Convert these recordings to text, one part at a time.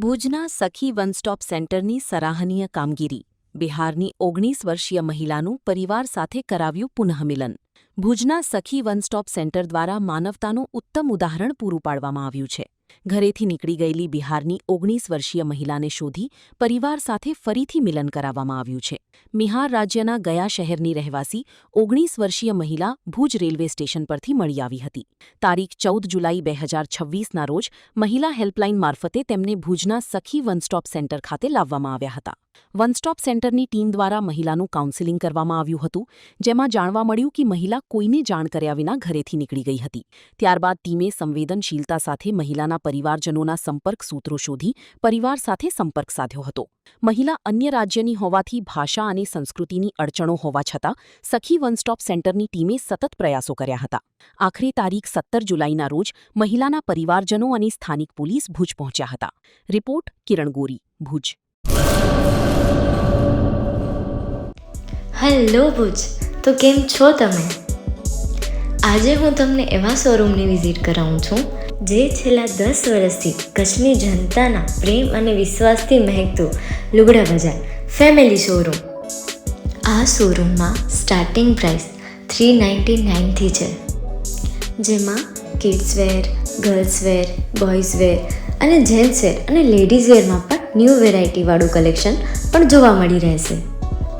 ભુજના સખી one stop સેન્ટરની સરાહનીય કામગીરી. બિહારની 19 વર્ષીય મહિલાનું પરિવાર સાથે કરાવ્યું પુનઃમિલન. ભુજના સખી વન સ્ટોપ સેન્ટર દ્વારા માનવતાનું ઉત્તમ ઉદાહરણ પૂરું પાડવામાં આવ્યું છે. ઘરેથી નીકળી ગયેલી બિહારની 19 વર્ષીય મહિલાને શોધી પરિવાર સાથે ફરીથી મિલન કરાવવામાં આવ્યું છે. બિહાર રાજ્યના ગયા શહેરની રહેવાસી 19 વર્ષીય મહિલા ભુજ રેલવે સ્ટેશન પરથી મળી આવી હતી. તારીખ 14 જુલાઈ 2026ના રોજ મહિલા હેલ્પલાઇન મારફતે તેમને ભુજના સખી વન સ્ટોપ સેન્ટર ખાતે લાવવામાં આવ્યા હતા. વન સ્ટોપ સેન્ટરની ટીમ દ્વારા મહિલાનું કાઉન્સેલિંગ કરવામાં આવ્યું હતું, જેમાં જાણવા મળ્યું કે મહિલા કોઈને જાણ કર્યા વિના ઘરેથી નીકળી ગઈ હતી. ત્યારબાદ ટીમે સંવેદનશીલતા સાથે મહિલાના પરિવારજનોના સંપર્ક સૂત્રો શોધી પરિવાર સાથે સંપર્ક સાધ્યો હતો. મહિલા અન્ય રાજ્યની હોવાથી ભાષા અને સંસ્કૃતિની અડચણો હોવા છતાં સખી વન સ્ટોપ સેન્ટરની ટીમે સતત પ્રયાસો કર્યા હતા. આખરે તારીખ 17 જુલાઈના રોજ મહિલાના પરિવારજનો અને સ્થાનિક પોલીસ ભુજ પહોંચ્યા હતા. રિપોર્ટ કિરણ ગોરી, ભુજ. હેલો ભુજ, તો કેમ છો તમે? આજે હું તમને એવા શોરૂમની વિઝિટ કરાવું છું જે છેલ્લા 10 વર્ષથી કચ્છની જનતાના પ્રેમ અને વિશ્વાસથી મહેકતું લુગડા બજાર ફેમિલી શોરૂમ. આ શોરૂમમાં સ્ટાર્ટિંગ પ્રાઇસ 399થી છે, જેમાં kids wear, girls wear, boys wear અને જેન્ટ્સ વેર અને લેડીઝ વેરમાં પણ ન્યૂ વેરાયટીવાળું કલેક્શન પણ જોવા મળી રહેશે.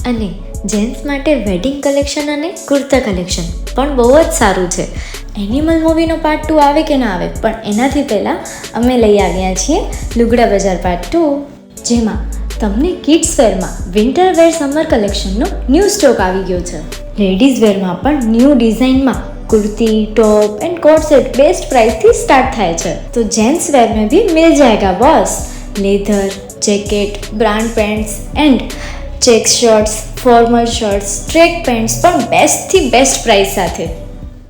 અને જેન્ટ્સ માટે વેડિંગ કલેક્શન અને કુર્તા કલેક્શન પણ બહુ જ સારું છે. એનિમલ મૂવીનો પાર્ટ 2 આવે કે ના આવે, પણ એનાથી પહેલાં અમે લઈ આવ્યા છીએ લુગડા બજાર પાર્ટ 2, જેમાં તમને કિડ્સ વેરમાં વિન્ટર વેર સમર કલેક્શનનો ન્યૂ સ્ટોક આવી ગયો છે. લેડીઝ વેરમાં પણ ન્યૂ ડિઝાઇનમાં kurti, top and coat set best price थी स्टार्ट थाय छे. तो जेंट्स वेर में भी मिल जाएगा boss. Leather, jacket, brand pants and check shirts, formal shirts, track pants પણ બેસ્ટ થી બેસ્ટ પ્રાઇસ સાથે.